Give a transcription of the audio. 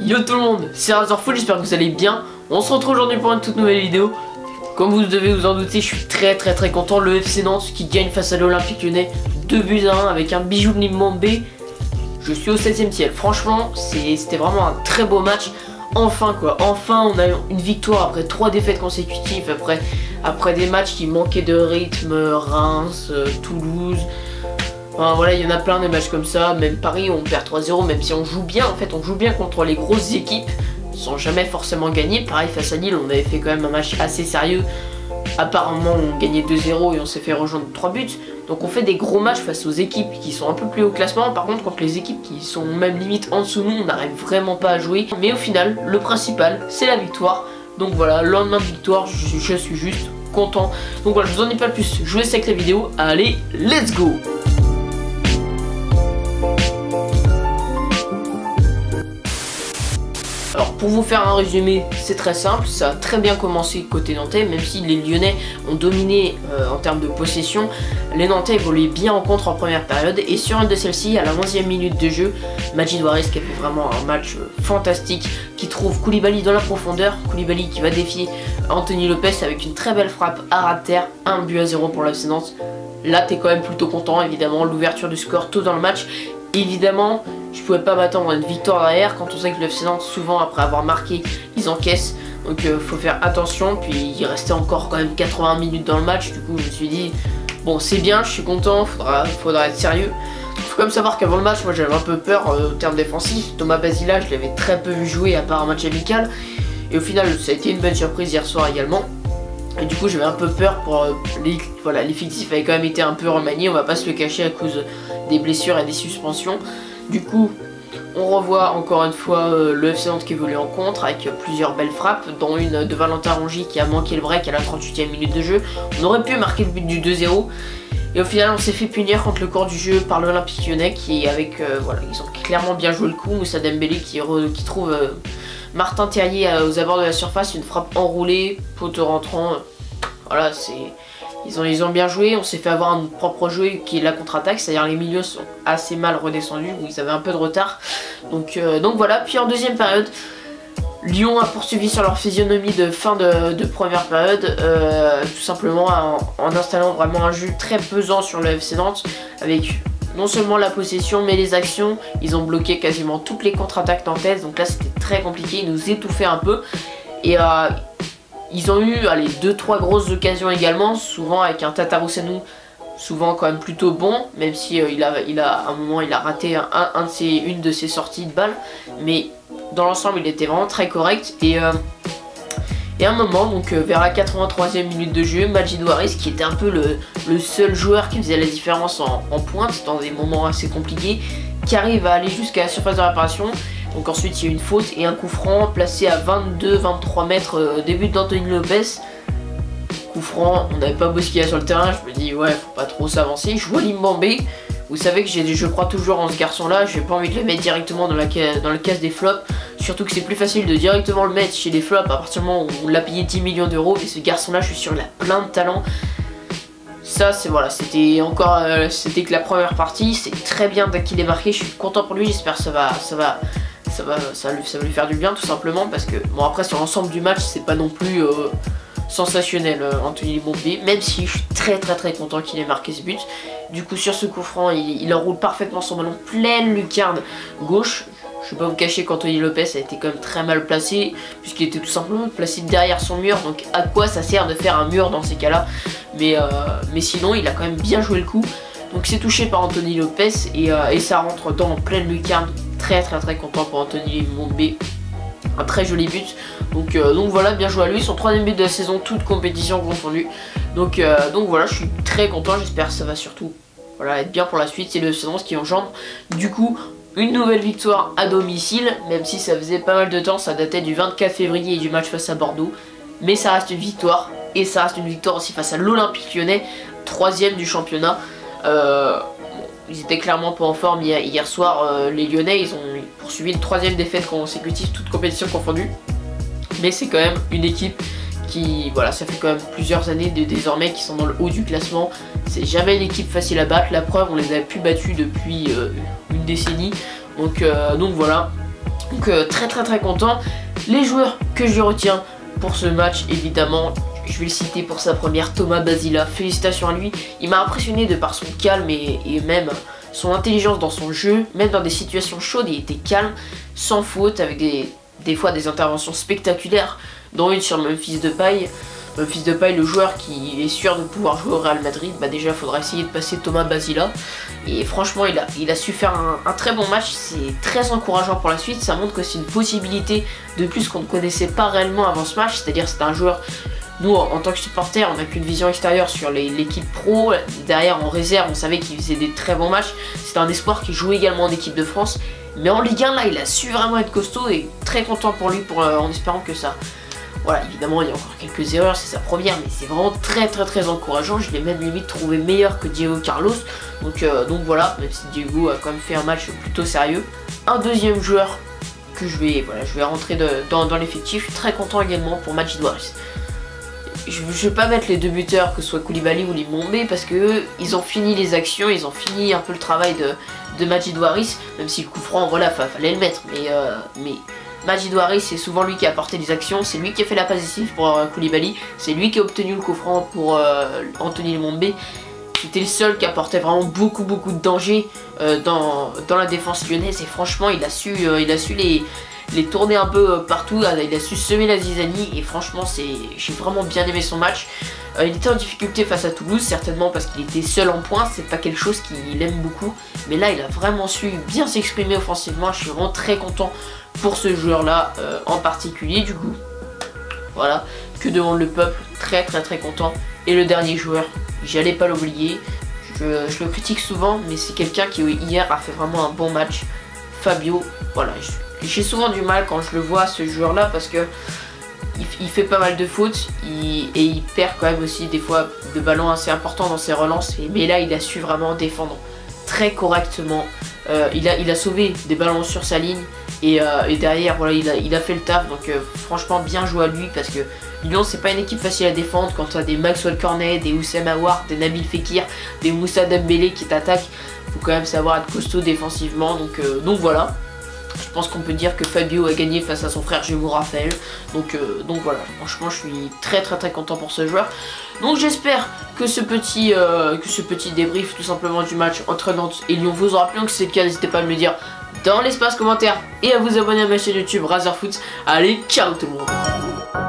Yo tout le monde, c'est Razorful, j'espère que vous allez bien. On se retrouve aujourd'hui pour une toute nouvelle vidéo. Comme vous devez vous en douter, je suis très content. Le FC Nantes qui gagne face à l'Olympique Lyonnais 2-1 avec un bijou de Limbombe. Je suis au 7ème ciel. Franchement, c'était vraiment un très beau match. Enfin quoi, enfin on a une victoire après 3 défaites consécutives, après des matchs qui manquaient de rythme, Reims, Toulouse. Enfin, voilà, il y en a plein des matchs comme ça, même Paris on perd 3-0, même si on joue bien, en fait on joue bien contre les grosses équipes, sans jamais forcément gagner. Pareil face à Lille, on avait fait quand même un match assez sérieux, apparemment on gagnait 2-0 et on s'est fait rejoindre 3 buts. Donc on fait des gros matchs face aux équipes qui sont un peu plus haut classement. Par contre contre les équipes qui sont même limite en dessous de nous, on n'arrive vraiment pas à jouer. Mais au final, le principal c'est la victoire. Donc voilà, le lendemain de victoire, je suis juste content. Donc voilà, je vous en dis pas plus, je vous laisse avec la vidéo. Allez, let's go! Alors pour vous faire un résumé, c'est très simple, ça a très bien commencé côté nantais, même si les Lyonnais ont dominé en termes de possession. Les Nantais évoluaient bien en contre en première période, et sur une de celles-ci, à la 11e minute de jeu, Majid Waris qui a fait vraiment un match fantastique, qui trouve Koulibaly dans la profondeur, Koulibaly qui va défier Anthony Lopez avec une très belle frappe à ras de terre, 1-0 pour la FC Nantes. Là t'es quand même plutôt content, évidemment, l'ouverture du score tôt dans le match. Évidemment, je pouvais pas m'attendre à une victoire derrière quand on sait que le FC Nantes, souvent après avoir marqué, ils encaissent. Donc faut faire attention. Puis il restait encore quand même 80 minutes dans le match. Du coup je me suis dit, bon c'est bien, je suis content, faudra être sérieux. Il faut quand même savoir qu'avant le match, moi j'avais un peu peur au terme défensif. Thomas Basila, je l'avais très peu vu jouer à part un match amical. Et au final ça a été une bonne surprise hier soir également. Et du coup j'avais un peu peur pour l'effectif avait quand même été un peu remanié, on va pas se le cacher à cause des blessures et des suspensions. Du coup on revoit encore une fois le FC Nantes qui évolue en contre avec plusieurs belles frappes, dont une de Valentin Rongi qui a manqué le break à la 38e minute de jeu. On aurait pu marquer le but du 2-0 et au final on s'est fait punir contre le cours du jeu par l'Olympique Lyonnais qui avec voilà, ils ont clairement bien joué le coup. Moussa Dembélé qui trouve Martin Terrier aux abords de la surface, une frappe enroulée, poteau rentrant. Voilà, ils ont bien joué. On s'est fait avoir un propre jeu qui est la contre-attaque, c'est-à-dire les milieux sont assez mal redescendus, où ils avaient un peu de retard. Donc voilà, puis en deuxième période, Lyon a poursuivi sur leur physionomie de fin de première période, tout simplement en installant vraiment un jeu très pesant sur le FC Nantes, avec non seulement la possession mais les actions. Ils ont bloqué quasiment toutes les contre-attaques nantaises, donc là c'était très compliqué, ils nous étouffaient un peu. Et ils ont eu 2-3 grosses occasions également, souvent avec un Tatarusanu, souvent quand même plutôt bon, même si à un moment il a raté une de ses sorties de balle, mais dans l'ensemble il était vraiment très correct. Et à un moment, donc vers la 83e minute de jeu, Majid Waris, qui était un peu le seul joueur qui faisait la différence en pointe dans des moments assez compliqués, qui arrive à aller jusqu'à la surface de réparation. Donc ensuite il y a une faute et un coup franc placé à 22-23 mètres début d'Anthony Lopez. Coup franc, on n'avait pas beau ce qu'il y a sur le terrain, je me dis ouais faut pas trop s'avancer. Je vois Limbombe, vous savez que je crois toujours en ce garçon là, j'ai pas envie de le mettre directement dans le case des flops. Surtout que c'est plus facile de directement le mettre chez les flops à partir du moment où on l'a payé 10 millions d'euros. Et ce garçon là je suis sûr il a plein de talent. Ça c'est voilà, c'était que la première partie, c'est très bien dès qu'il est marqué, je suis content pour lui, j'espère que ça va lui faire du bien tout simplement, parce que bon après sur l'ensemble du match c'est pas non plus sensationnel Anthony Limbombe, même si je suis très content qu'il ait marqué ce but. Du coup sur ce coup franc il enroule parfaitement son ballon, pleine lucarne gauche. Je vais pas vous cacher qu'Anthony Lopez a été quand même très mal placé, puisqu'il était tout simplement placé derrière son mur, donc à quoi ça sert de faire un mur dans ces cas là, mais sinon il a quand même bien joué le coup. Donc c'est touché par Anthony Lopez et ça rentre dans en pleine lucarne. Très content pour Anthony Limbombe, un très joli but. Donc voilà, bien joué à lui, son 3ème but de la saison, toute compétition confondue. Donc voilà, je suis très content, j'espère que ça va surtout être bien pour la suite. C'est le FC Nantes qui engendre du coup une nouvelle victoire à domicile, même si ça faisait pas mal de temps, ça datait du 24 février et du match face à Bordeaux. Mais ça reste une victoire, et ça reste une victoire aussi face à l'Olympique Lyonnais, 3ème du championnat. Ils étaient clairement pas en forme hier soir, les Lyonnais, ils ont poursuivi une 3ème défaite consécutive, toute compétition confondue. Mais c'est quand même une équipe qui, voilà, ça fait quand même plusieurs années désormais qu'ils sont dans le haut du classement. C'est jamais une équipe facile à battre, la preuve on les avait plus battus depuis une décennie. Donc voilà, Donc très content. Les joueurs que je retiens pour ce match, évidemment, je vais le citer pour sa première, Thomas Basila. Félicitations à lui, il m'a impressionné de par son calme et même son intelligence dans son jeu. Même dans des situations chaudes, il était calme, sans faute, avec des fois des interventions spectaculaires, dont une sur Memphis Depay. Memphis Depay, le joueur qui est sûr de pouvoir jouer au Real Madrid, bah déjà il faudra essayer de passer Thomas Basila. Et franchement il a su faire un très bon match, c'est très encourageant pour la suite, ça montre que c'est une possibilité de plus qu'on ne connaissait pas réellement avant ce match, c'est-à-dire c'est un joueur, nous en tant que supporters on n'a qu'une vision extérieure sur l'équipe pro, derrière en réserve on savait qu'il faisait des très bons matchs, c'était un espoir qui jouait également en équipe de France, mais en Ligue 1 là il a su vraiment être costaud et très content pour lui en espérant que ça... Voilà, évidemment, il y a encore quelques erreurs, c'est sa première, mais c'est vraiment très encourageant. Je l'ai même limite trouvé meilleur que Diego Carlos. Donc voilà, même si Diego a quand même fait un match plutôt sérieux. Un deuxième joueur que je vais rentrer dans l'effectif. Je suis très content également pour Majid Waris. Je vais pas mettre les deux buteurs, que ce soit Koulibaly ou Limombe, parce que ils ont fini les actions, ils ont fini un peu le travail de Majid Waris, même si le coup franc, voilà, fallait le mettre, mais Majid Waris, c'est souvent lui qui a apporté les actions, c'est lui qui a fait la passe décisive pour Koulibaly, c'est lui qui a obtenu le coup franc pour Anthony Limombe. C'était le seul qui apportait vraiment beaucoup de danger dans la défense lyonnaise, et franchement il a su les tourner un peu partout, il a su semer la zizanie, et franchement j'ai vraiment bien aimé son match. Il était en difficulté face à Toulouse, certainement parce qu'il était seul en pointe, c'est pas quelque chose qu'il aime beaucoup, mais là il a vraiment su bien s'exprimer offensivement, je suis vraiment très content pour ce joueur là en particulier du coup. Voilà, que demande le peuple, très content. Et le dernier joueur, j'allais pas l'oublier, je le critique souvent, mais c'est quelqu'un qui hier a fait vraiment un bon match, Fabio. Voilà, j'ai souvent du mal quand je le vois ce joueur là parce que il fait pas mal de fautes et il perd quand même aussi des fois de ballons assez importants dans ses relances, mais là il a su vraiment défendre très correctement. Il a sauvé des ballons sur sa ligne et derrière voilà il a fait le taf, donc franchement bien joué à lui parce que Lyon c'est pas une équipe facile à défendre quand tu as des Maxwell Cornet, des Oussem Aouar, des Nabil Fekir, des Moussa Dembélé qui t'attaquent. Faut quand même savoir être costaud défensivement, donc voilà. Je pense qu'on peut dire que Fabio a gagné face à son frère jumeau Raphaël. Donc voilà, franchement je suis très content pour ce joueur. Donc j'espère que ce petit débrief tout simplement du match entre Nantes et Lyon vous aura plu. Donc si c'est le cas, n'hésitez pas à me le dire dans l'espace commentaire et à vous abonner à ma chaîne YouTube Razorfoot. Allez, ciao tout le monde.